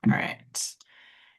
All right.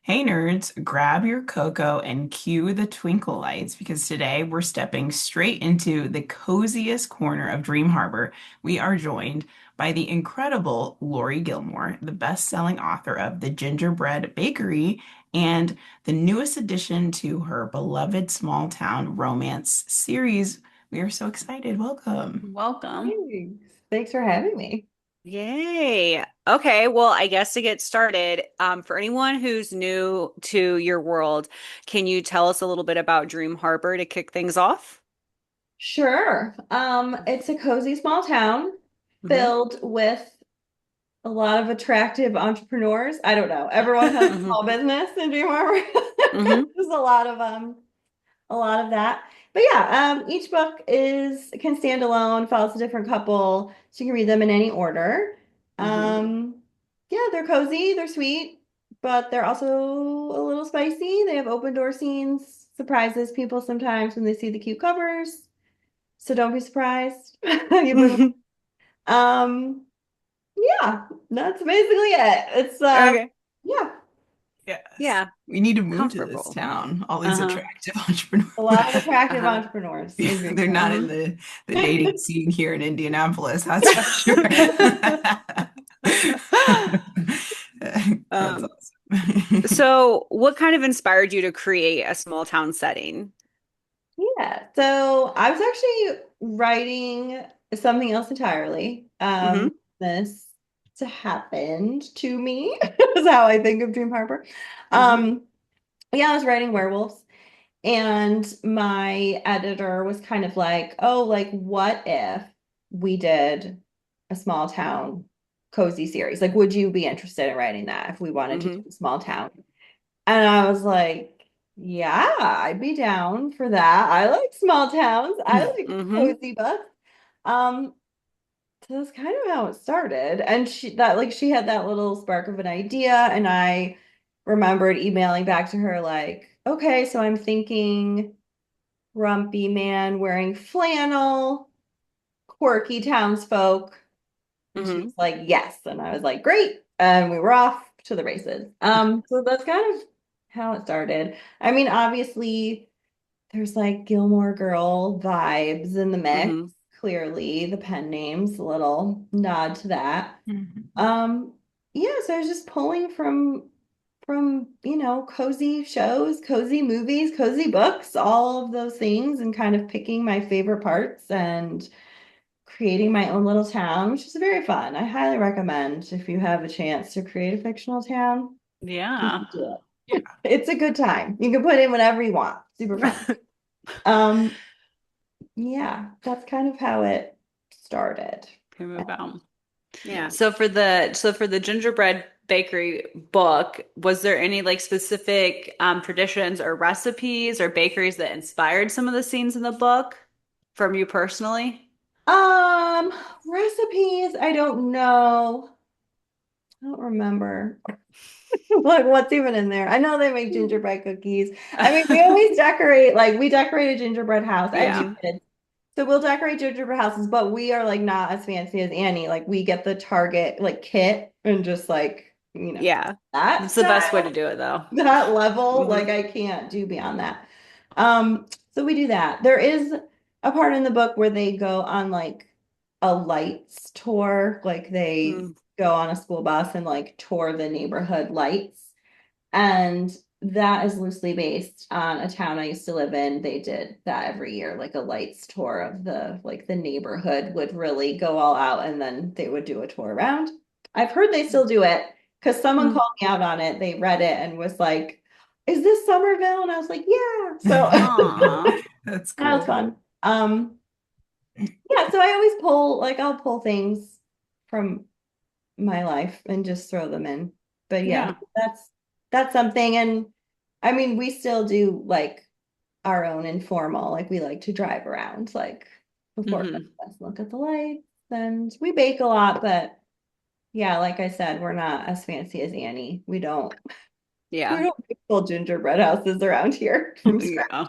Hey nerds, grab your cocoa and cue the twinkle lights because today we're stepping straight into the coziest corner of Dream Harbor. We are joined by the incredible Laurie Gilmore, the best-selling author of The Gingerbread Bakery and the newest addition to her beloved small town romance series. We are so excited. Welcome. Welcome. Thanks. Thanks for having me. Yay. Okay, well, I guess to get started, for anyone who's new to your world, can you tell us a little bit about Dream Harbor to kick things off? Sure. It's a cozy small town Hmm. filled with a lot of attractive entrepreneurs. I don't know. Everyone has a Hmm. small business in Dream Harbor. Hmm. There's a lot of that. But yeah, each book is can stand alone, follows a different couple, so you can read them in any order. Hmm. Um, yeah, they're cozy, they're sweet, but they're also a little spicy. They have open door scenes, surprises people sometimes when they see the cute covers. So don't be surprised. You've been um yeah, that's basically it. It's Okay. yeah, Yes. Yeah, We need to move to this comfortable. town. All these Uh-huh. attractive entrepreneurs. a lot of attractive Uh-huh. entrepreneurs Yeah, in Dream they're not in Hmm. the dating scene here in Indianapolis, that's for sure. That's Um, awesome. so what kind of inspired you to create a small town setting? Yeah, so I was actually writing something else entirely. Hmm. This happened to me is how I think of Dream Harbor. Hmm. Um, yeah, I was writing werewolves, and my editor was kind of like, "Oh, like what if we did a small town cozy series? Like, would you be interested in writing that if we wanted to do Hmm. a small town?" And I was like, yeah, I'd be down for that. I like small towns. I like Hmm. cozy books. Um, so that's kind of how it started. And she had that little spark of an idea, and I remembered emailing back to her like, okay, so I'm thinking grumpy man wearing flannel, quirky townsfolk. And she Hmm. was like, yes. And I was like, great. And we were off to the races. So that's kind of how it started. I mean, obviously, there's like Gilmore Girl vibes in the mix. Hmm. Clearly, the pen names, a little nod to that. Mhm. Um, yeah, so I was just pulling from cozy shows, cozy movies, cozy books, all of those things, and kind of picking my favorite parts and creating my own little town, which is very fun. I highly recommend if you have a chance to create a fictional town, you Yeah. should do it. Yeah. It's a good time. You can put in whatever you want. Super fun. Um, yeah, that's kind of how it started. Came about. Yeah. So for the gingerbread bakery book, was there any like specific traditions or recipes or bakeries that inspired some of the scenes in the book from you personally? Um, Recipes, I don't know. I don't remember. Like what's even in there? I know they make gingerbread cookies. I mean, we always decorate, like we decorate a gingerbread house. I have two Yeah. kids. So we'll decorate gingerbread houses, but we are like not as fancy as Annie. Like we get the Target like kit and just like, Yeah. that It's the best way to style, do it though. that level. Hmm. Like I can't do beyond that. So we do that. There is a part in the book where they go on like a lights tour, like they Mm. go on a school bus and like tour the neighborhood lights. And that is loosely based on a town I used to live in. They did that every year, like a lights tour of the neighborhood would really go all out and then they would do a tour around. I've heard they still do it because someone Mm. called me out on it. They read it and was like, is this Somerville? And I was like, yeah. So Aw. That's that was cool. fun. Yeah, so I always pull like I'll pull things from my life and just throw them in. But yeah, Yeah. that's something. And I mean, we still do like our own informal, like we like to drive around like before Hmm. Christmas, look at the lights, and we bake a lot, but yeah, like I said, we're not as fancy as Annie. We Yeah. don't make full gingerbread houses around here from scratch. Yeah.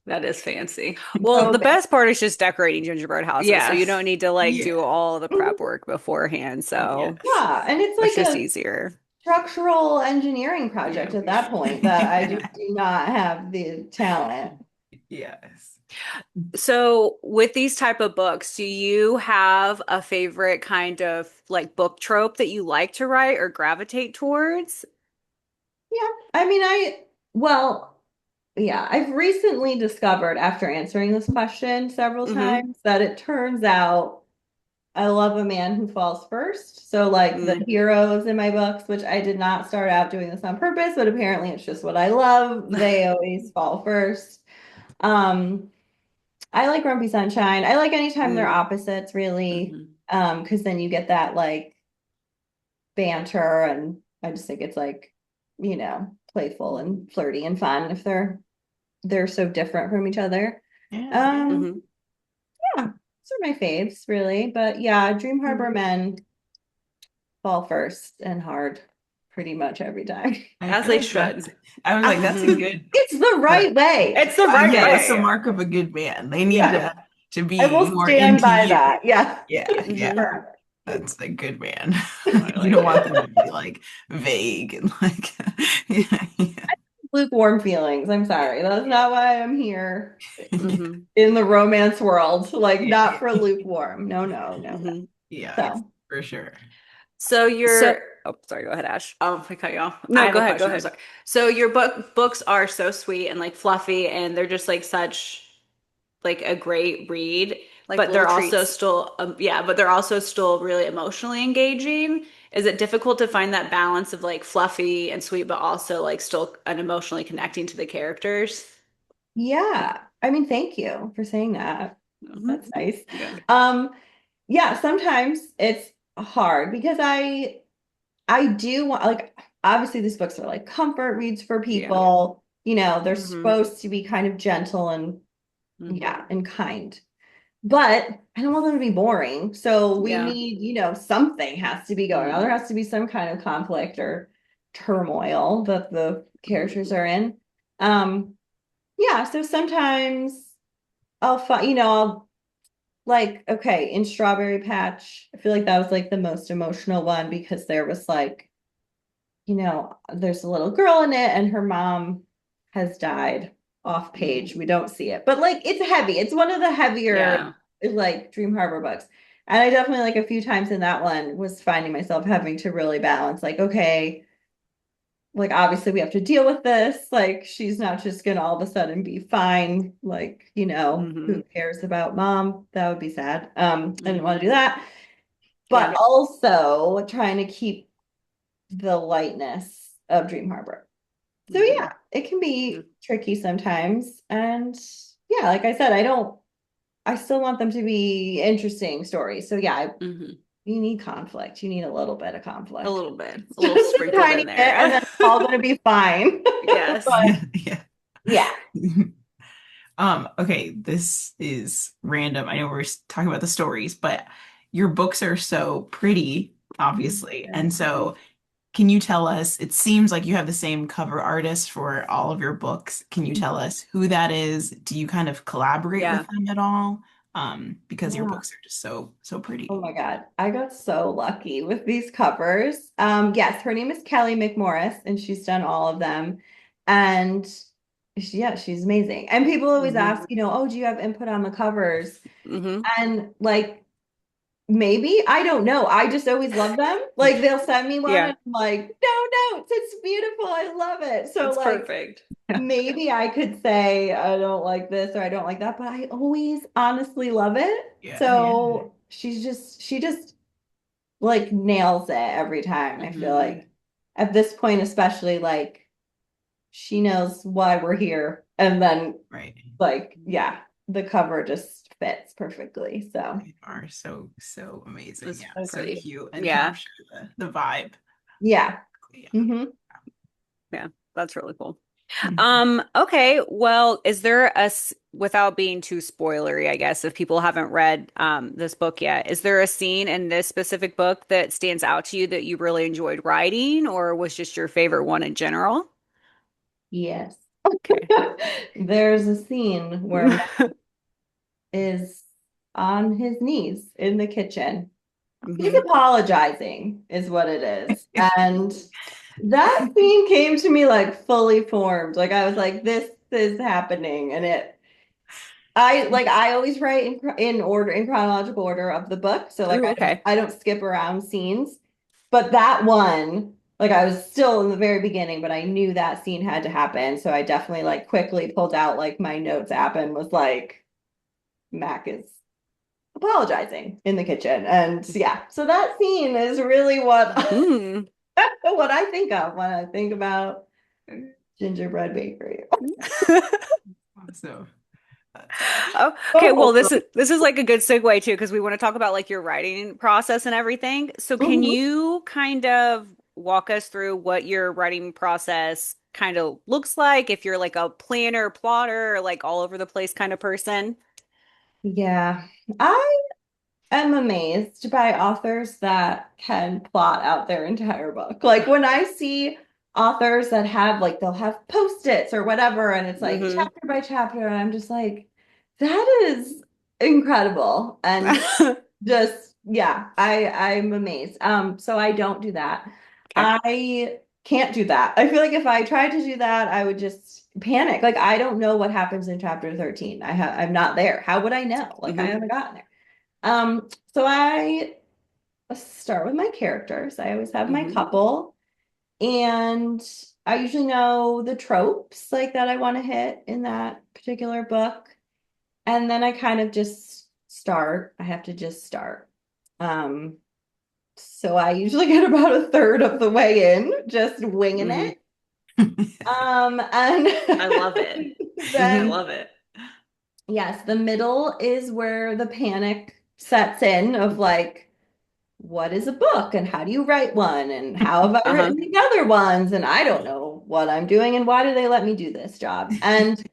That is fancy. Well, So the bad. best part is just decorating gingerbread houses. So you Yes. don't need to like Yeah. do all the prep work beforehand. So Yeah, and it's it's like just a easier. structural engineering Yeah, project at we that point that I should. just do not have the talent. Yes. So with these type of books, do you have a favorite kind of like book trope that you like to write or gravitate towards? Yeah. I mean, well, yeah, I've recently discovered after answering this question several Mm-hmm. times that it turns out I love a man who falls first. So, like the Mm. heroes in my books, which I did not start out doing this on purpose, but apparently it's just what I love. They always fall first. Um, I like Grumpy Sunshine. I like anytime they're Mm. opposites, really. Hmm. Because then you get that like banter, and I just think it's like, playful and flirty and fun if they're so different from each other. Yeah. Um, Hmm. yeah, those are my faves, really. But yeah, Dream Harbor Men fall first and hard pretty much every time. I As feel they like that's, should. I was like, that's a Hmm. good, It's the uh, right way. It's the right yeah, it's the way. mark of a good man. They need Yeah, to I be will more stand into by you. that. Yeah, Yeah, yeah. Hmm. forever. That's a good man. I You like don't want it. them to be like vague and like, yeah, yeah, Lukewarm feelings. I'm sorry. That's not why I'm here yeah, Hmm. in the romance world. Like, not for yeah, lukewarm. No, no, no, no. Hmm. yeah, So, for sure. So So, your oh sorry, go ahead, Ash. if I cut you off, I No, have go a ahead, go question. I'm ahead. sorry. So your books are so sweet and like fluffy and they're just like such like a great read, Like but little they're also treats. still yeah, but they're also still really emotionally engaging. Is it difficult to find that balance of like fluffy and sweet, but also like still an emotionally connecting to the characters? yeah. I mean, thank you for saying that. Hmm. That's nice. Good. Um, yeah, sometimes it's hard because I do want, like, obviously these books are like comfort reads for Yeah. people. They're Hmm. supposed to be kind of gentle and, Hmm. yeah, and kind. But I don't want them to be boring. So we Yeah. need, something has to be going on. Hmm. There has to be some kind of conflict or turmoil that the characters are in. Um, yeah, so sometimes I'll like, okay, in Strawberry Patch, I feel like that was like the most emotional one because there was like, there's a little girl in it and her mom has died off Hmm. page. We don't see it, but like it's heavy. It's one of the heavier Yeah. like Dream Harbor books. And I definitely like a few times in that one was finding myself having to really balance like, okay, like obviously we have to deal with this. Like she's not just gonna all of a sudden be fine. Like, Hmm. who cares about mom? That would be sad. I didn't want Hmm. to do that. But Yeah. also trying to keep the lightness of Dream Harbor. So Hmm. yeah, it can be tricky sometimes. And yeah, like I said, I still want them to be interesting stories. So yeah, Hmm. you need conflict. You need a little bit of A conflict. little bit, a little Just a sprinkled tiny in bit, and there. then it's all going to be fine. Yes. But Yeah, yeah. yeah, Okay, this is random. I know we're talking about the stories, but your books are so pretty, obviously. And so, can you tell us, it seems like you have the same cover artist for all of your books. Can you tell us who that is? Do you kind of collaborate with Yeah. them at all? Because your yeah. books are just so Oh pretty. my God. I got so lucky with these covers. Yes, her name is Kelly McMorris, and she's done all of them. And yeah, she's amazing. And people always Hmm. ask, oh, do you have input on the covers? Hmm. And like, maybe, I don't know. I just always love them. Like, they'll send me one, Yeah, and I'm like, no notes. It's beautiful. I love it. So, it's like, perfect. maybe I could say I don't like this or I don't like that, but I always honestly love it. Yeah, yeah, So she just like nails it every time. I feel Hmm. like at this point, especially like she knows why we're here. And then right. like, yeah, the cover just fits perfectly. So They are so amazing. It's Yeah, so so pretty. cute and yeah, capture the vibe. Yeah. Yeah. Hmm. yeah, that's really cool. Mhm. Okay, well, is there without being too spoilery, I guess, if people haven't read this book yet, is there a scene in this specific book that stands out to you that you really enjoyed writing or was just your favorite one in general? Yes. Okay. There's a scene where Matt is on his knees in the kitchen. He's Hmm. apologizing, is what it is. And that scene came to me like fully formed. Like I was like, this is happening. And I always write in order, in chronological order of the book. So like Ooh, okay. I don't skip around scenes. But that one, like I was still in the very beginning, but I knew that scene had to happen. So I definitely like quickly pulled out like my notes app and was like, Mac is apologizing in the kitchen. And yeah, so that scene is really what Hmm. what I think of when I think about gingerbread bakery. So, uh, Oh, okay, well, Oh, this is like a good segue too, because we want to talk about like your writing process and everything. So can mhm. you kind of walk us through what your writing process kind of looks like if you're like a planner, plotter, like all over the place kind of person? Yeah. I am amazed by authors that can plot out their entire book. Like when I see authors that have like they'll have post-its or whatever, and it's like Hmm. chapter by chapter, and I'm just like, that is incredible. And just yeah, I'm amazed. So I don't do that. Okay. I can't do that. I feel like if I tried to do that, I would just panic. Like I don't know what happens in chapter 13. I'm not there. How would I know? Like I Hmm. haven't gotten there. So I start with my characters. I always have my Hmm. couple, and I usually know the tropes like that I want to hit in that particular book. And then I kind of just start. I have to just start. Um, so I usually get about a third of the way in, just winging Hmm. it. And I love it. I then love it. yes, the middle is where the panic sets in of like, what is a book and how do you write one and how have I Uh-huh. written the other ones and I don't know what I'm doing and why do they let me do this job? And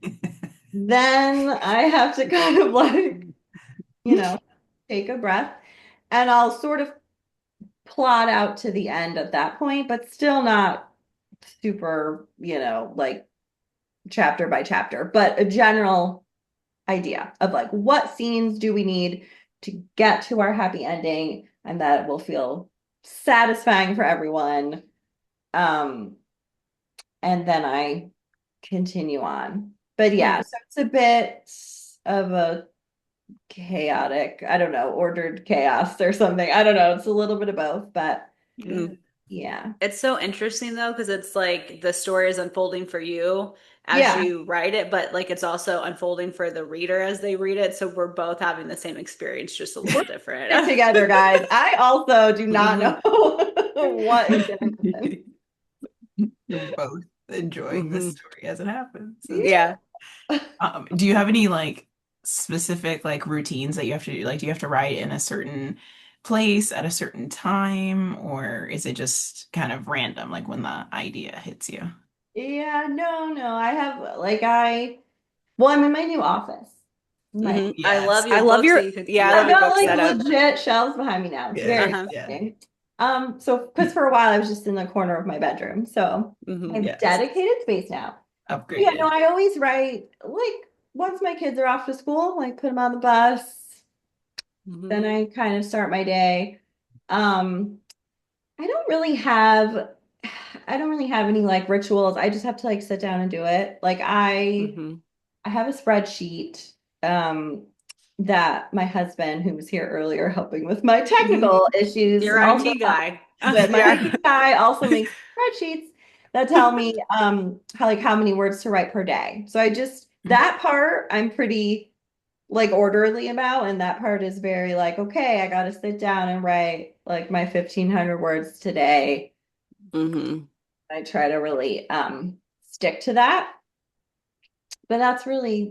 then I have to kind of like, you know, take a breath and I'll sort of plot out to the end at that point, but still not super, like chapter by chapter, but a general idea of like what scenes do we need to get to our happy ending and that it will feel satisfying for everyone. Um, and then I continue on. But yeah, Mm, so it's a bit of a chaotic, I don't know, ordered chaos or something. I don't know. It's a little bit of both, but mm. yeah. It's so interesting though, because it's like the story is unfolding for you as Yeah. you write it, but like it's also unfolding for the reader as they read it. So we're both having the same experience, just a We're little it different. together, guys. I also do not Hmm. know what is going to happen. You're both enjoying the Hmm. story as it happens. That's Yeah. do you have any like specific like routines that you have to do? Like, do you have to write in a certain place at a certain time, or is it just kind of random, like when the idea hits you? Yeah, no. I have like well, I'm in my new office. My Hmm. I love Yes. your I book, so you can, yeah, I love your got book like setup. legit shelves behind me now. It's very Yes. Uh-huh. Yeah. exciting. So because for a while I was just in the corner of my bedroom. So I Hmm. have Yes. dedicated space now. Yeah, no, Upgraded. I always write like once my kids are off to school, like put them on the bus, Hmm. then I kind of start my day. Um, I don't really have I don't really have any like rituals. I just have to like sit down and do it. Like Hmm. I have a spreadsheet that my husband, who was here earlier helping with my Hmm. technical issues, Your also IT guy. but my Yeah. IT guy also makes spreadsheets that tell me how many words to write per day. So I just that part I'm pretty like orderly about, and that part is very like, okay, I got to sit down and write like my 1,500 words today. Hmm. I try to really stick to that. But that's really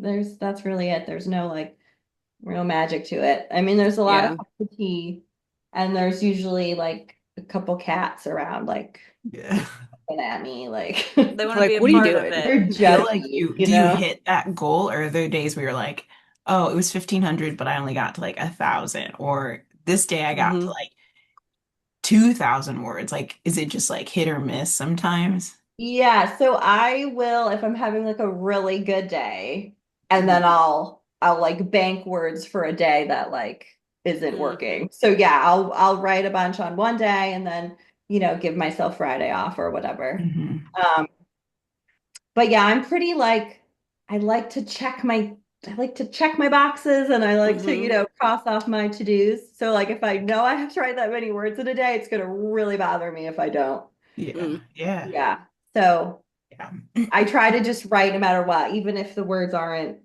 it. There's no like real magic to it. I mean, there's a lot of Yeah. cups of tea, and there's usually like a couple cats around, like Yeah. looking at me, like They want to be Like, a what do you part do? of it. they're Feel Yeah. like judgy, do you hit that goal, or are there days where you're like, oh, it was 1,500, but I only got to like 1,000, or this day I got to Hmm. like 2,000 words? Like, is it just like hit or miss sometimes? Yeah, so I will if I'm having like a really good day, and then Hmm. I'll like bank words for a day that like isn't Mm, working. So yeah, I'll write a bunch on one day and then, give myself Friday off or whatever. Hmm. Um, but yeah, I'm pretty like I like to check my I like to check my boxes and I like to, hmm cross off my to-dos. So like if I know I have to write that many words in a day, it's gonna really bother me if I don't. Yeah. mm. Yeah. Yeah. So Yeah. I try to just write no matter what, even if the words aren't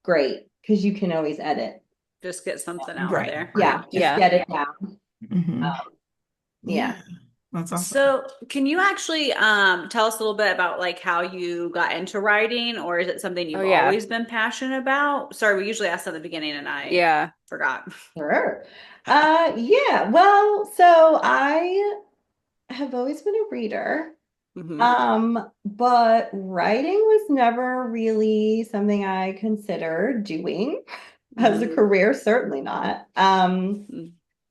great, because you can always edit. Just get something out Right. there. Right. Yeah, just Yeah. get it down. Hmm. Yeah. Yeah. That's awesome. So, can you actually tell us a little bit about like how you got into writing, or is it something Oh you've yeah. always been passionate about? Sorry, we usually ask at the beginning and I Yeah. forgot. Sure. Yeah. Well, so I have always been a reader. Hmm But writing was never really something I considered doing as a hmm career, certainly not.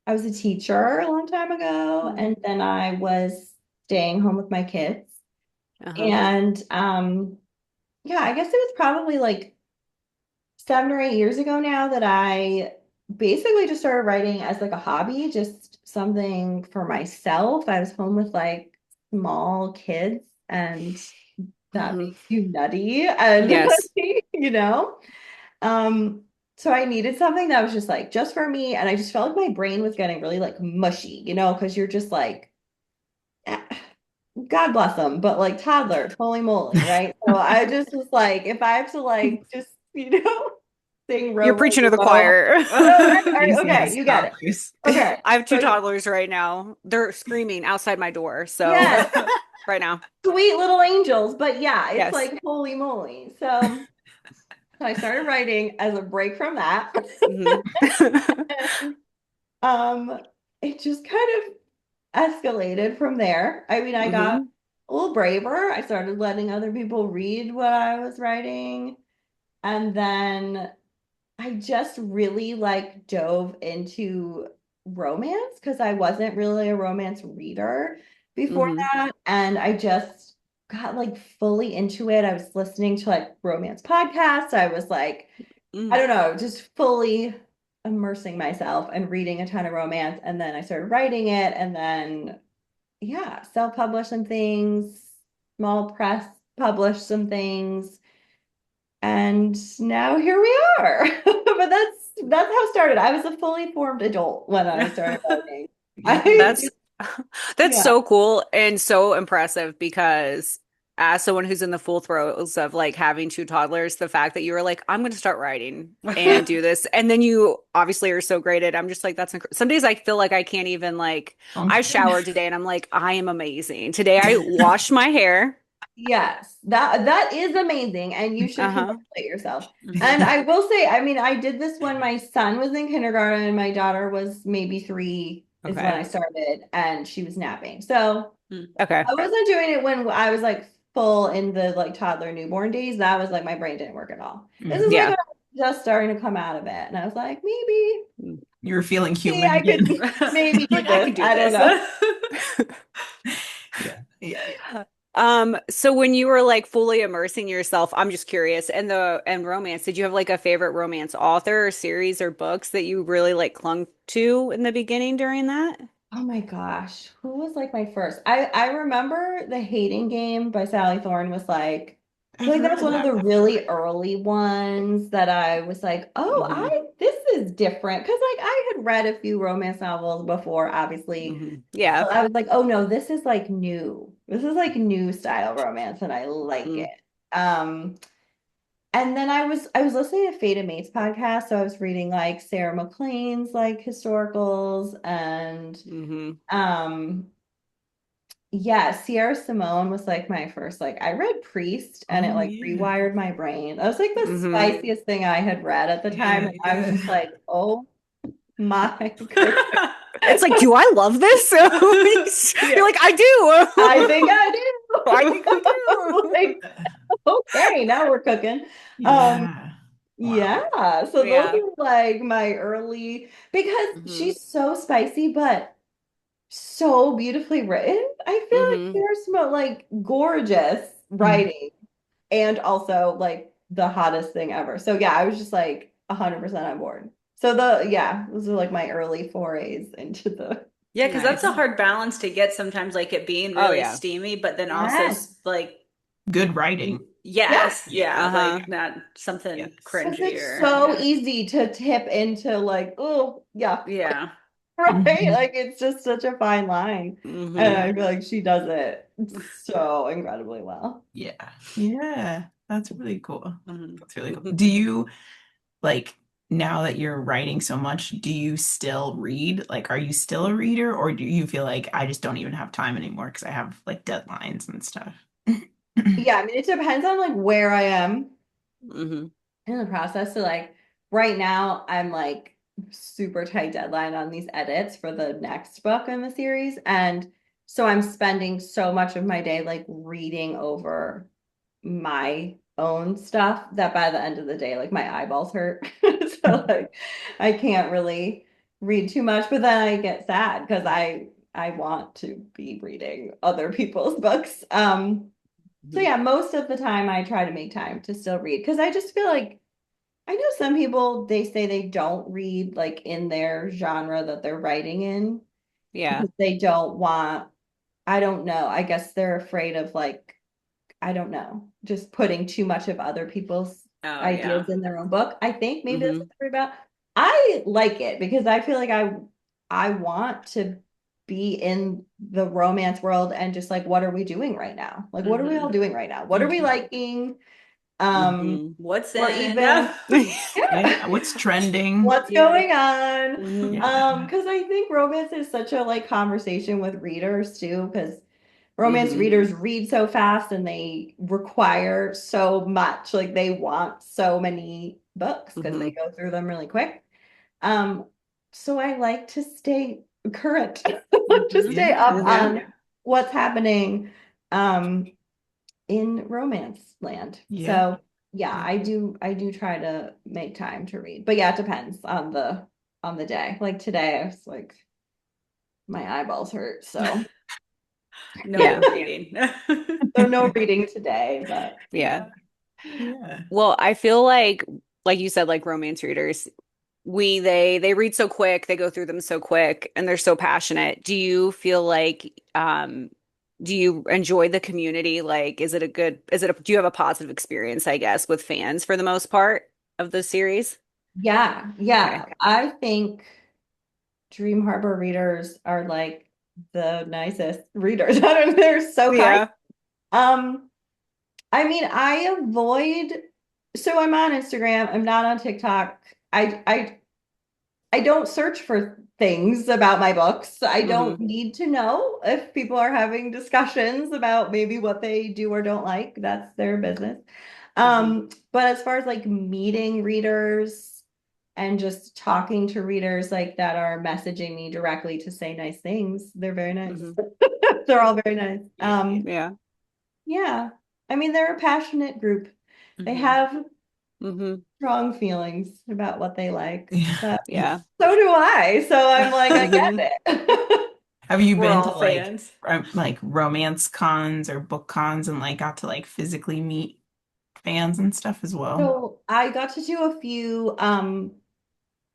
I was a teacher a long time ago, hmm and then I was staying home with my kids. Uh-huh. And yeah, I guess it was probably like 7 or 8 years ago now that I basically just started writing as like a hobby, just something for myself. I was home with like small kids and that Hmm. makes you nutty and Yes. you know. Um so I needed something that was just like just for me and I just felt like my brain was getting really like mushy, because you're just like eh, God bless them, but like toddlers, holy moly, right? So I just was like, if I have to like just, sing You're row, row, preaching to the row. choir. Oh, Yes, okay, yes, you get it. toddlers. Okay. I have two So toddlers right now. They're screaming outside my door. So yes, right now. sweet little angels. But yeah, it's Yes. like holy moly. So I started writing as a break from that. Hmm. And it just kind of escalated from there. I mean, I got hmm a little braver. I started letting other people read what I was writing. And then I just really like dove into romance because I wasn't really a romance reader before hmm that. And I just got like fully into it. I was listening to like romance podcasts. I was like, I mm don't know, just fully immersing myself and reading a ton of romance. And then I started writing it. And then, yeah, self-published some things, small press published some things. And now here we are. But that's how it started. I was a fully formed adult when I started writing. Yeah. I That's that's yeah. so cool and so impressive because as someone who's in the full throes of like having two toddlers, the fact that you were like, I'm going to start writing and do this, and then you obviously are so great at it. I'm just like, some days I feel like I can't even like. I Function. showered today and I'm like, I am amazing. Today I washed my hair. Yes, that is amazing, and you should Uh-huh. congratulate yourself. hmm And I will say, I mean, I did this when my son was in kindergarten and my daughter was maybe 3 is when Okay. I started, and she was napping. So Okay. I wasn't doing it when I was like full in the like toddler newborn days. That was like my brain didn't work at all. This is Mm. like when Yeah. I was just starting to come out of it, and I was like, You were feeling maybe human I could again. maybe do Like I this. could do I don't this. know. Yeah. Yeah. So when you were like fully immersing yourself, I'm just curious, and romance, did you have like a favorite romance author or series or books that you really like clung to in the beginning during that? Oh my gosh, who was like my first? I remember The Hating Game by Sally Thorne was like I feel I've like that heard was of one of that the one. really early ones that I was like, oh, Hmm I this is different because like I had read a few romance novels before, obviously, Yeah. but I was like, oh no, this is like new. This is like new style romance, and I like it. Mm-hmm. Um, and then I was listening to Fate and Mates podcast, so I was reading like Sarah McLean's like historicals and hmm um yeah, Sierra Simone was like my first like I read Priest and it Oh like yeah. rewired my brain. That was like the hmm spiciest thing I had read at the time. Yeah. And I was just Yeah. like, oh my goodness. It's like, do I love this? Yeah, You're like, I I think do. I I think I do. do. Like, okay, now we're cooking. Um, Yeah. Wow. yeah, so those Yeah. are like my early because hmm she's so spicy, but so beautifully written. I feel like hmm there's some like gorgeous Mm. writing and also like the hottest thing ever. So yeah, I was just like 100% on board. So the yeah, those are like my early forays into the Yeah, because that's a Nice. hard balance to get sometimes, like it being Oh really yeah. steamy, but then also yes. like, Good writing. Yeah. yes, yeah, Uh-huh. like not something Yes. Because cringy it's or, so yeah. easy to tip into like, oh, yeah, Yeah. right? Mhm. Like it's just such a fine line. And Hmm. I Yeah. feel like she does it so incredibly well. Yeah. Yeah. That's really cool. Mhm. That's really cool. Do you like now that you're writing so much, do you still read? Like, are you still a reader, or do you feel like I just don't even have time anymore because I have like deadlines and stuff? Yeah, I mean, it depends on like where I am Hmm. in the process. So like right now, I'm like super tight deadline on these edits for the next book in the series. And so I'm spending so much of my day like reading over my own stuff that by the end of the day, like my eyeballs hurt. So like I can't really read too much, but then I get sad because I want to be reading other people's books. So yeah, most of the time I try to make time to still read because I just feel like I know some people they say they don't read like in their genre that they're writing in Yeah. because they don't want, I don't know. I guess they're afraid of like, I don't know, just putting too much of other people's Oh, ideas yeah. in their own book. I think maybe that's what Hmm. they're about. I like it because I feel like I want to be in the romance world and just like what are we doing right now? Like what are we all Hmm. doing right now? What are we Mhm. liking? Hmm. What's Or in? even yeah, Yeah. What's trending? what's Yeah. going on? Hmm. Yeah. Because I think romance is such a like conversation with readers too, because romance Hmm. readers read so fast and they require so much. Like they want so many books because they Hmm. go through them really quick. Um, so I like to stay current, to Hmm. stay up Yeah. Hmm. on what's happening um in romance land. Yeah. So yeah, I do try to make time to read. But yeah, it depends on the day. Like today, I was like my eyeballs hurt. So No Yeah. more reading. so no reading today, but Yeah. Yeah. Well, I feel like you said, like romance readers, they read so quick, they go through them so quick, and they're so passionate. Do you feel like do you enjoy the community? Like, do you have a positive experience, I guess, with fans for the most part of the series? yeah, Okay. yeah. I think Dream Harbor readers are like the nicest readers. I don't know, they're so kind. Yeah. Um, I mean, I avoid, so I'm on Instagram, I'm not on TikTok. I don't search for things about my books. I don't Hmm. need to know if people are having discussions about maybe what they do or don't like. That's their business. Hmm. But as far as like meeting readers and just talking to readers like that are messaging me directly to say nice things, they're very nice. Hmm. They're all very nice. Yeah. Yeah. Yeah. I mean, they're a passionate group. They Hmm. have Hmm. strong feelings about what they like. But Yeah. so do I. So I'm like, I get Hmm. it. Have you We're been all to fans. like romance cons or book cons and like got to like physically meet fans and stuff as well? So I got to do a few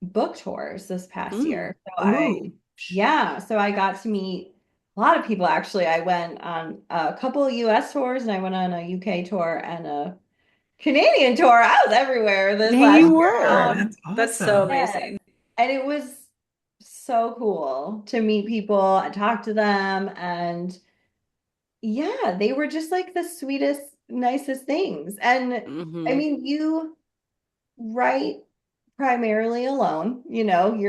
book tours this past Mm. year. So Ooh. yeah, so I got to meet a lot of people actually. I went on a couple of US tours and I went on a UK tour and a Canadian tour. I was everywhere this Yeah, last you year. were. That's That's so awesome. Yeah. amazing. And it was so cool to meet people and talk to them. And yeah, they were just like the sweetest, nicest things. And I Hmm. mean, you write primarily alone, you're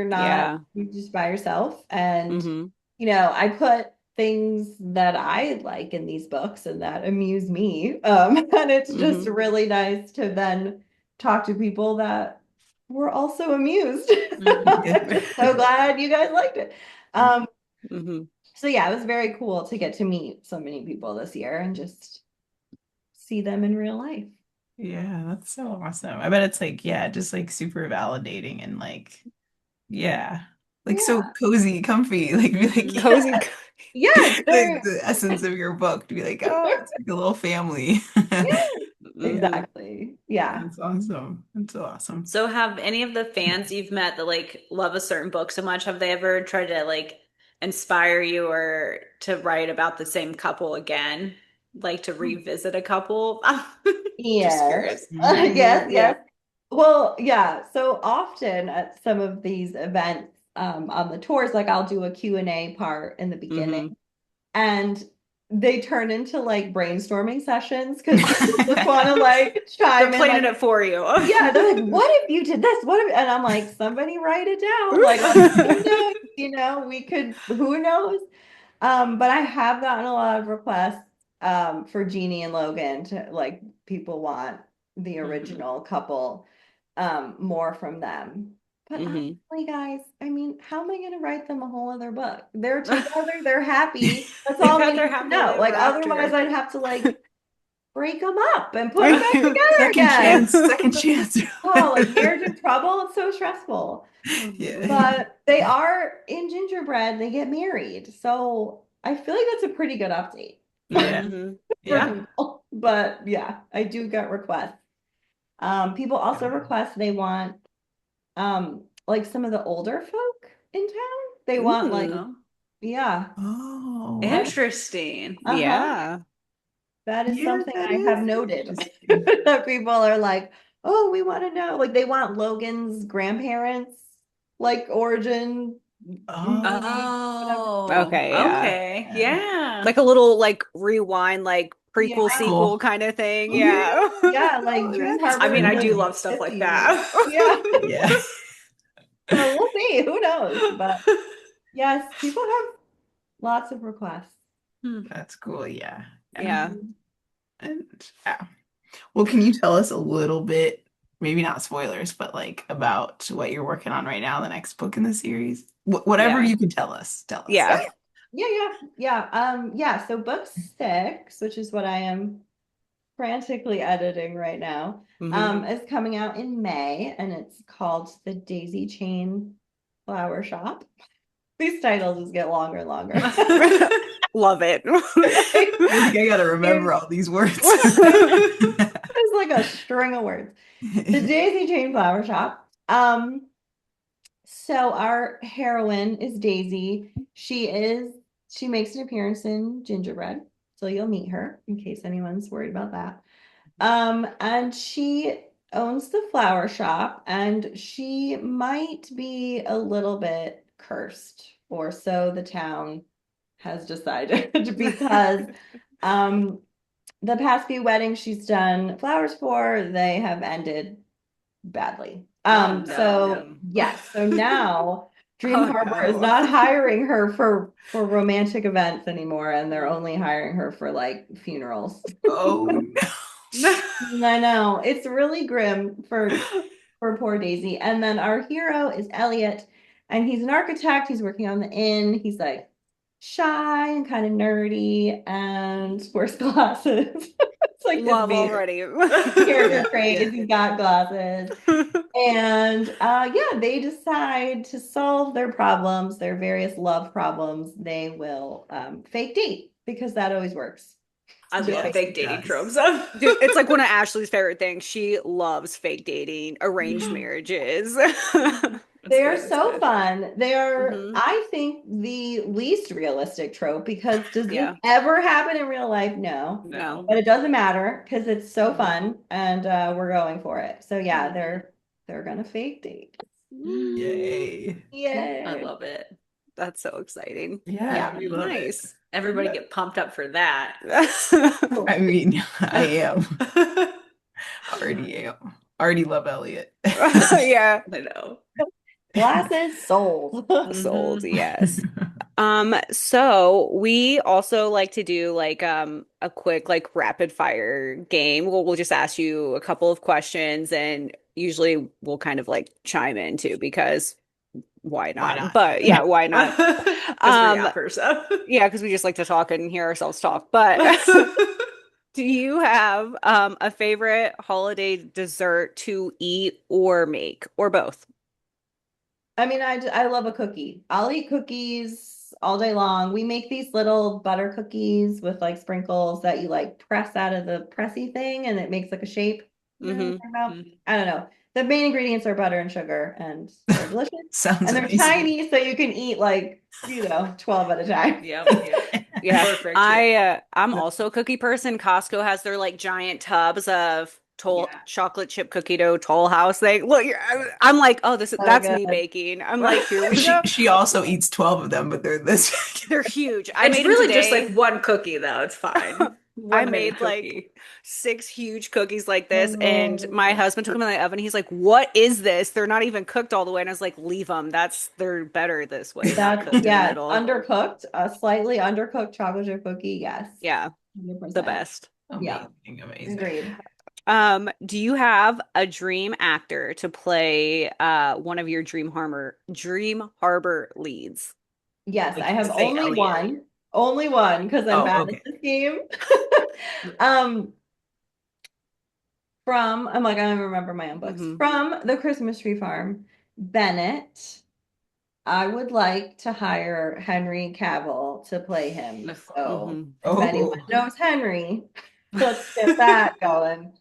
not Yeah. you're just by yourself. And, Hmm. I put things that I like in these books and that amuse me. And it's just Hmm. really nice to then talk to people that were also amused. Hmm. I'm just so glad you guys liked it. Um, Hmm. so yeah, it was very cool to get to meet so many people this year and just see them in real life. Yeah, that's so awesome. I bet it's like, yeah, just like super validating and like, yeah, like so Yeah. cozy, comfy. Like, be like, Hmm. Cozy. Yeah, it's the, very the essence of your book to be like, oh, it's like a little family. yeah. Mhm. Exactly. Yeah. That's awesome. That's so awesome. So have any of the fans you've met that like love a certain book so much, have they ever tried to like inspire you or to write about the same couple again? Like to revisit a couple? Just Yes. curious. Yes, Yeah. yes. Well, yeah. So often at some of these events on the tours, like I'll do a Q&A part in the beginning, Mhm. and they turn into like brainstorming sessions because people just want to like They're chime in, planning like, it for you. yeah, they're like, what if you did this? What if, and I'm like, somebody write it down. Like, let's take notes, we could, who knows? But I have gotten a lot of requests for Jeannie and Logan to like people want the Mhm. original couple more from them. But Mhm. honestly, guys, I mean, how am I going to write them a whole other book? They're together, they're happy. That's They've all we had their need to happily know. Like, ever otherwise, after. I'd have to like break them up and put them back together Second again. chance, second chance. Oh, like marriage in trouble. It's so stressful. Mhm. Yeah. But they are in gingerbread, they get married. So I feel like that's a pretty good update Yeah. Mhm. for Yeah. people. But yeah, I do get requests. People also request they want like some of the older folk in town. They want like, Ooh. Oh, yeah. Oh, And interesting. uh-huh. Yeah. That is yeah, something that I have is noted interesting. that people are like, oh, we want to know. Like they want Logan's grandparents, like origin, Oh, movie, whatever. Oh, Okay, yeah. okay. yeah. Yeah. Like a little like rewind, like prequel Yeah. sequel Cool. kind of thing. Yeah. Yeah. Yeah, like Oh, Dream that's I Harbor mean, in I the do cool. love stuff like 50s. that. Yeah. Yeah. So we'll see. Who knows? But yes, people have lots of requests. Hmm. That's cool. Yeah. Yeah. Yeah. Mhm. And yeah. Well, can you tell us a little bit, maybe not spoilers, but like about what you're working on right now, the next book in the series? Whatever Yeah. you can tell us, tell us. Oh Yeah. yeah, yeah, yeah, yeah. Yeah, so book 6, which is what I am frantically editing right now, Hmm. is coming out in May, and it's called The Daisy Chain Flower Shop. These titles just get longer and longer. Love it. I think I gotta There's, remember all these words. there's like a string of words. The Daisy Chain Flower Shop. So our heroine is Daisy. She makes an appearance in Gingerbread, so you'll meet her in case anyone's worried about that. And she owns the flower shop, and she might be a little bit cursed, or so the town has decided, because um the past few weddings she's done flowers for, they have ended badly. Oh no. So Mm. yes, so now Dream Oh Harbor is no. not hiring her for romantic events anymore, and they're only hiring her for like funerals. Oh no. I know it's really grim for poor Daisy. And then our hero is Elliot, and he's an architect. He's working on the inn. He's like shy and kind of nerdy and wears glasses. It's like his Love main already. character Yeah, trait yeah. is he's got glasses. And yeah, they decide to solve their problems, their various love problems. They will fake date because that always works. I The love fake. Yes, fake it dating does. tropes. Dude, it's like one of Ashley's favorite things. She loves fake dating, arranged marriages. It's They are good. It's so good. fun. They are, Hmm. I think, the least realistic trope because does this Yeah. ever happen in real life? No. No. No. But it doesn't matter because it's so Mhm. fun and we're going for it. So yeah, Mhm. they're gonna fake date. Yay. I Yay. love it. That's so exciting. Yeah, Yeah. we love it. Nice. Everybody get pumped up for that. I mean, I am. I Already am. Already love Elliot. Yeah. know. Glasses sold. Sold, Hmm. yes. So we also like to do like a quick like rapid fire game. We'll just ask you a couple of questions and usually we'll kind of like chime in too because why Why not? not? But yeah, why not? Because we're Um, yapper, so. yeah, because we just like to talk and hear ourselves talk. But do you have a favorite holiday dessert to eat or make or both? I mean, I love a cookie. I'll eat cookies all day long. We make these little butter cookies with like sprinkles that you like press out of the pressy thing and it makes like a shape. You know what I'm Hmm. talking about? I don't know. The main ingredients are butter and sugar and they're delicious. Sounds And they're amazing. tiny, so you can eat like, 12 at a time. Yep. Yeah. Perfect. Yeah. I'm also a cookie person. Costco has their like giant tubs of Yeah. chocolate chip cookie dough Toll House thing. Look, I'm like, oh, So that's me good. baking. I'm like, here we She go. she also eats 12 of them, but they're this They're huge. I It's made them really just like today. one cookie though. It's fine. I One mini made like cookie. 6 huge cookies like this, and my Oh, husband took them in the oven. He's like, "What is this? They're not even cooked all the way." And I was like, "Leave them. They're better this way, not that's cooked in the yeah, middle." undercooked, a slightly undercooked chocolate chip cookie. Yes, Yeah, the 100%. best. Yeah, amazing, amazing. agreed. Do you have a dream actor to play one of your Dream Harbor leads? Yes, I Like have say Elliot. only one, because I'm Oh, bad at okay. this game. Um, I'm like, I don't remember my own books. Hmm. From the Christmas Tree Farm, Bennett. I would like to hire Henry Cavill to play him. So Hmm. if anyone Oh, knows Henry, let's get that going.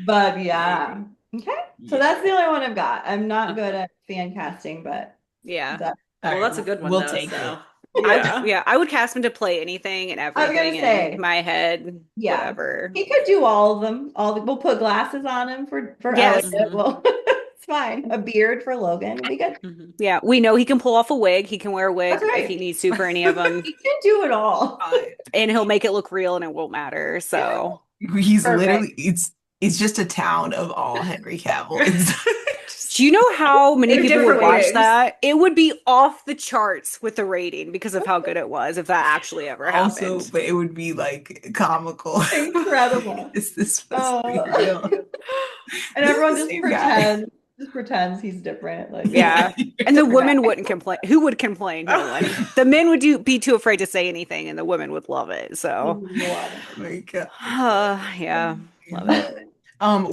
But yeah. Okay. So yeah. that's the only one I've got. I'm not good at fan casting, but Yeah. that All Well, right, that's a good one we'll though. take So it. yeah. I would cast him to play anything and I was gonna everything in say, my head, yeah. whatever. He could do all of them. We'll put glasses on him for Elliot. Yes. Hmm. Well, it's fine. A beard for Logan will be good. Hmm. Yeah, we know he can pull off a wig. He can wear a That's wig if he right. needs to for any of them, He can do it all. and he'll make it look real and it won't matter. Yeah. So, He's Perfect. literally it's just a town of all Henry Cavill. It's do you know how many In people would different watch wigs. that? It would be off the charts with the rating because of how good it was if that actually ever also, happened. but it would be like comical. Incredible. Is this supposed to be Oh. real? And This is everyone the same guy. just pretends he's different. Like, Yeah. And the different guy. women wouldn't complain. Who would complain? No one. The men would be too afraid to say anything, and the women would love it. So, Love Oh my God. yeah, love it. it.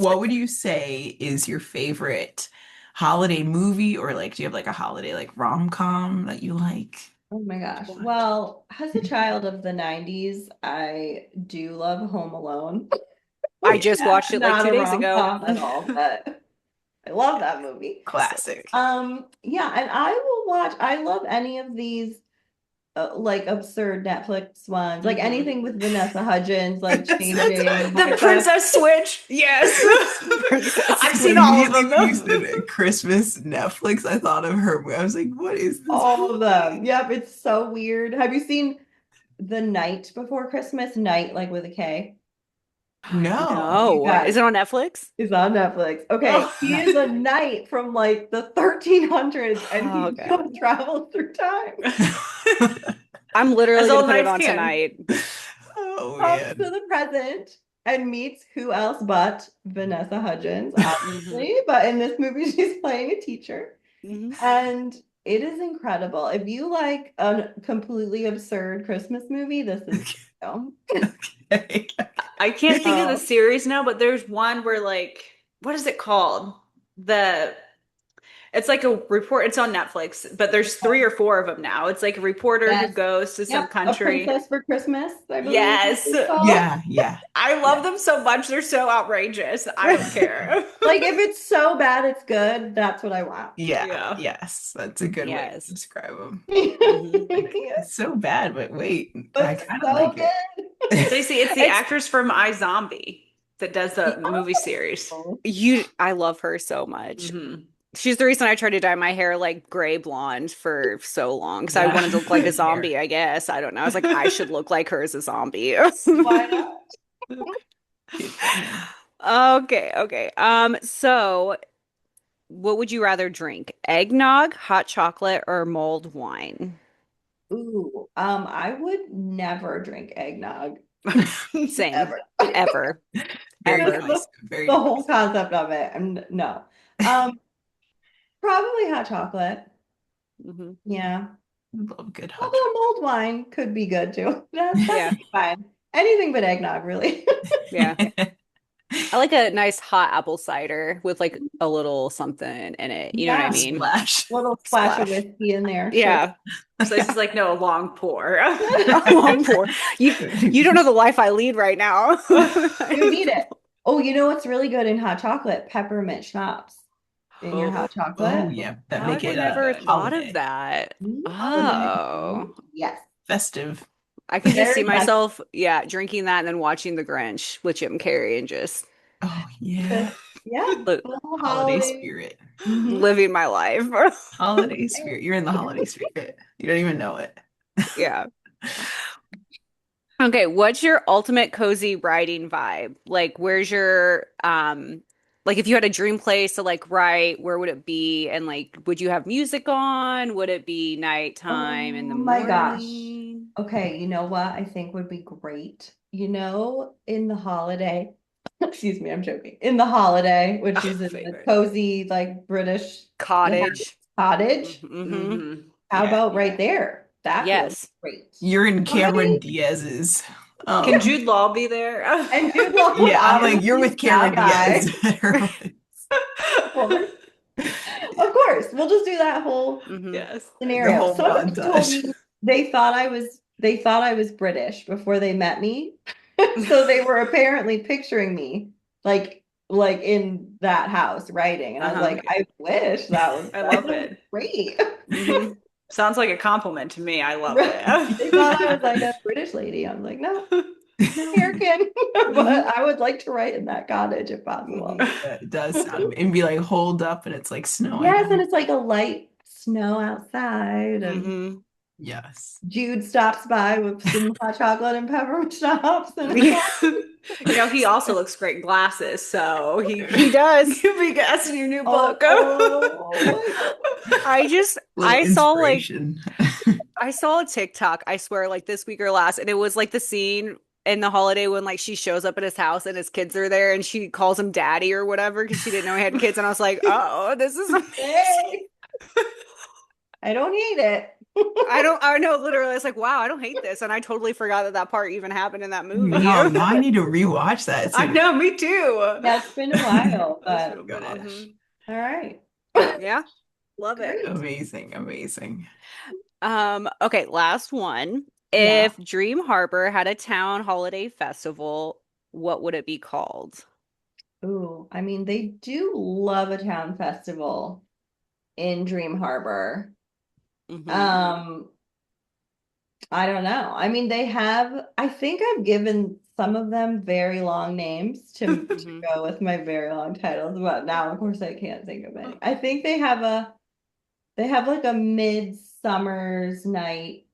What would you say is your favorite holiday movie, or like do you have like a holiday like rom-com that you like Oh my to gosh. watch? Well, as a child of the 90s, I do love Home Alone. I just Yeah, watched it like not two a days ago. rom-com at all, but I love that movie. So Classic. good. Yeah, and I love any of these like absurd Netflix ones, like Hmm. anything with Vanessa Hudgens, like That's changing The Minecraft. Princess Switch. Yes. Princess I've seen all of Immediately them when you though. said Christmas Netflix, I thought of her. I was like, what is this All of them. movie? Yep, it's so weird. Have you seen The Night Before Christmas? Night, like with a K. No. You No. Is guys, it on Netflix? it's on Netflix. Okay, Oh. he is a knight from like the 1300s, and Oh he God. just travels through time. I'm As literally gonna all put it knights on can. tonight. Oh Comes to man. the present and meets who else but Vanessa Hudgens, Hmm. obviously. But in this movie, she's playing a teacher. Mhm. And it is incredible. If you like a completely absurd Christmas movie, this is film. Okay. I can't think of the Oh, series now, but there's one where like, what is it called? The It's like a report. It's on Netflix, but there's three or four of them now. It's like a reporter who yes. goes to some Yep. A country. Princess for Christmas, I believe Yes. it's called. Yeah, yeah, I yeah, love them so much. They're so outrageous. I don't care. Like if it's so bad it's good, that's what I want. yeah, Yeah. yes. That's a good way to Yes. describe them. Hmm. Like it's so bad, but wait, I But kind of so like it. good. Stacey, it's the It's actress from iZombie that does the movie series. Oh. I love her so much. Hmm. She's the reason I tried to dye my hair like gray blonde for so long because I Yeah, wanted to look like a fair. zombie, I guess. I don't know. I was like, I should look like her as a zombie. Why not? Okay, okay. So what would you rather drink? Eggnog, hot chocolate, or mulled wine? Ooh, I would never drink eggnog Same. ever. Ever. Very Just Ever. the, nice. Very the nice. whole concept of it. And no. Um, Probably hot chocolate. Hmm. Yeah. Love good hot Although mulled wine could be good too. That's Yeah. fine. Anything but eggnog, really. Yeah. chocolate. I like a nice hot apple cider with like a little something in it. You know what I Yeah, mean? Splash. little splash of Splash. whiskey in there, sure. Yeah. So this is like no long pour. A long pour. You don't know the life I lead right now. I You need need to it. Oh, you know what's really good in hot chocolate? Peppermint schnapps in your hot Oh, Oh chocolate. yeah, that make I've it never a thought of holiday that. Peppermint. Oh. Yes. festive. I can just see Very festive. myself, yeah, drinking that and then watching The Grinch with Jim Carrey and just Oh yeah, Yeah, li full holiday holiday. spirit. Hmm. living my life. Holiday spirit. You're in the holiday spirit. You don't even know it. Yeah. Okay, what's your ultimate cozy writing vibe? Like, where's your like if you had a dream place to like write, where would it be? And like, would you have music on? Would it be nighttime in the Oh my gosh. morning? Okay, you know what I think would be great? In the holiday, excuse me, I'm joking. In the holiday, which Oh, is in the favorite. cozy, like British Cottage. cottage. Mm-hmm. hmm How Yeah, about right there? That feels Yes. great. you're in Cameron Right? Diaz's. Can Um, Jude Law be there? And Jude Law would yeah, I'm like you're obviously with be that Cameron guy. Diaz. Of course. Of course. We'll just do that whole Hmm. Yes. The scenario. whole Somebody told montage. me they thought I was British before they met me. So they were apparently picturing me like in that house writing. And I was Uh-huh. like, I wish I that love was it. great. Hmm. Sounds like a compliment to me. I love Right. They thought I was like it. a British lady. I'm like, no, American. Hmm. But I would like to write in that cottage if Hmm. possible. It does sound and be like holed up and it's like snowing Yes, and out. it's like a light snow outside, and Hmm. Yes. Jude stops by with some hot chocolate and peppermint schnapps, and it's Yeah, all He also looks great in glasses, so he he does. you'll be guessing your new book. oh, Little I saw like inspiration. I saw a TikTok, I swear, like this week or last, and it was like the scene in the holiday when like she shows up at his house and his kids are there and she calls him daddy or whatever because she didn't know he had kids. And I was like, oh, this is amazing. hey, I don't hate it. I know literally, it's like, wow, I don't hate this. And I totally forgot that that part even happened in that movie. No, now I need to rewatch that. I See, know, me too. Yeah, it's been a while, That's but real funny. Hmm. gosh, all right. Yeah, love it. Great. amazing, amazing. Okay, last one. Yeah. If Dream Harbor had a town holiday festival, what would it be called? Ooh, I mean, they do love a town festival in Dream Harbor. Hmm. Um, I don't know. I mean, I think I've given some of them very long names to Hmm. go with my very long titles, but now of course I can't think of any. I think they have like a midsummer's night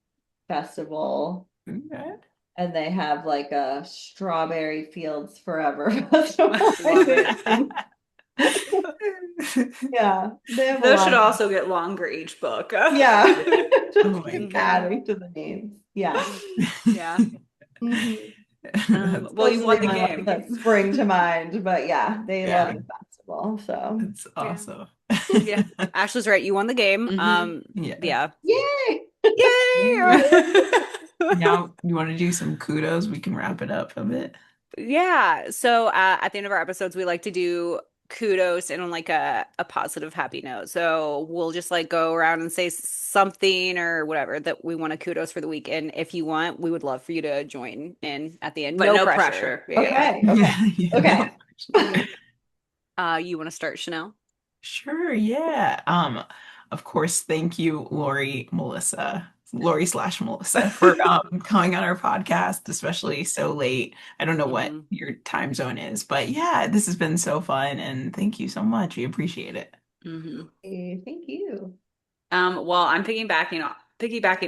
festival, Okay. and they have like a strawberry fields forever festival, I Love it. think. Yeah, they have a Those lot should of, also get longer each book. yeah, Oh just my keep Hmm. God. adding to the names. Yeah. Yeah. Mhm. That's Well, Those you are the won the only ones game. that spring to mind, but yeah, they love yeah, the festival. So that's Yeah. awesome. Yeah. Ashley's right. You won the game. Hmm Yes. Yeah. yay! Yay! Now you want to do some kudos? We can wrap it up a bit. Yeah. So at the end of our episodes, we like to do kudos and on like a positive, happy note. So we'll just like go around and say something or whatever that we want to kudos for the week. And if you want, we would love for you to join in at the end. But No no pressure. pressure. Yeah. Okay, okay, Yeah, yeah, no. okay. Hmm. You want to start, Chanel? Sure, yeah. Of course, thank you, Lori slash Melissa, for coming on our podcast, especially so late. I don't know what Hmm. your time zone is, but yeah, this has been so fun, and thank you so much. We appreciate it. hmm Thank you. Well, I'm piggybacking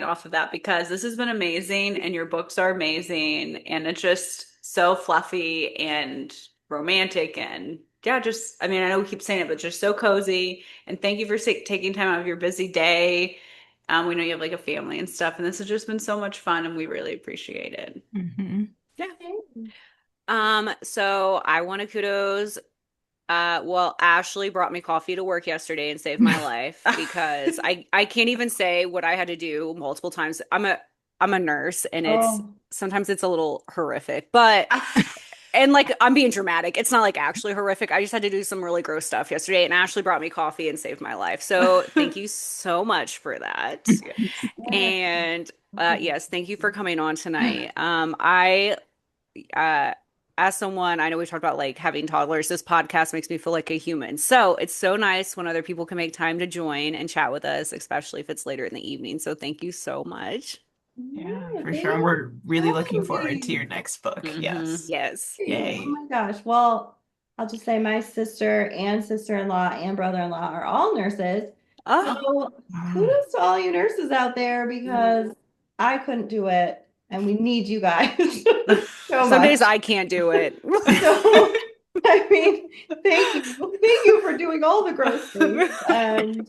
off of that because this has been amazing and your books are amazing and it's just so fluffy and romantic and yeah, just I mean, I know we keep saying it, but just so cozy. And thank you for taking time out of your busy day. We know you have like a family and stuff, and this has just been so much fun and we really appreciate it. Hmm. Yeah. Yay. So I want to kudos. Well, Ashley brought me coffee to work yesterday and saved my life because I can't even say what I had to do multiple times. I'm a nurse and it's Oh, sometimes it's a little horrific, but And like I'm being dramatic. It's not like actually horrific. I just had to do some really gross stuff yesterday, and Ashley brought me coffee and saved my life. So thank you so much for that. Yes. And yes, thank you for coming on tonight. I uh as someone, I know we talked about like having toddlers, this podcast makes me feel like a human. So it's so nice when other people can make time to join and chat with us, especially if it's later in the evening. So thank you so much. Yeah, Yeah, for thank sure. And you we're for really looking having forward to me. your next book. Yes. Yes. Oh Yay. my gosh. Well, I'll just say my sister and sister-in-law and brother-in-law are all nurses. Oh, So Wow. kudos to all you nurses out there because I couldn't do it and we need you guys so some days much. I can't do it. So, I mean, thank you. Thank you for doing all the gross things. And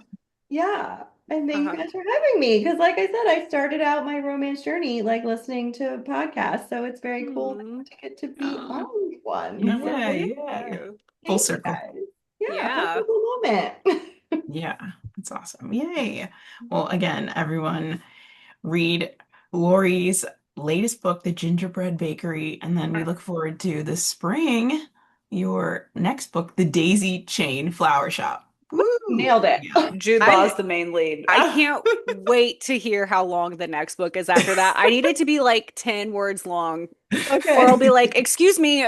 yeah, and thank you Uh-huh. guys for having me. Because, like I said, I started out my romance journey like listening to podcasts. So it's very cool Hmm. to get to be Oh, on one. So Yeah, thank yeah. you. Full thank you circle. guys. Yeah, full Yeah. circle moment. Yeah, that's awesome. Yay. Well, again, everyone, read Laurie's latest book, The Gingerbread Bakery, and then we look forward to the spring, your next book, The Daisy Chain Flower Shop. Woo! Nailed it. Yeah. Jude I Law's the main lead. I can't wait to hear how long the next book is after that. I need it to be like 10 words long, or I'll Okay. be like, excuse me.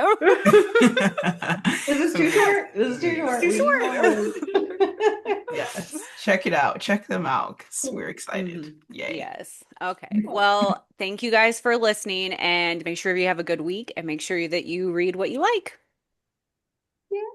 This is too Amazing. short. This is too It's short. too We need more words. short. Yes. Check it out. Check them out because we're excited. Mhm. Yay. Yes. Okay. Well, thank you guys for listening and make sure you have a good week and make sure that you read what you like.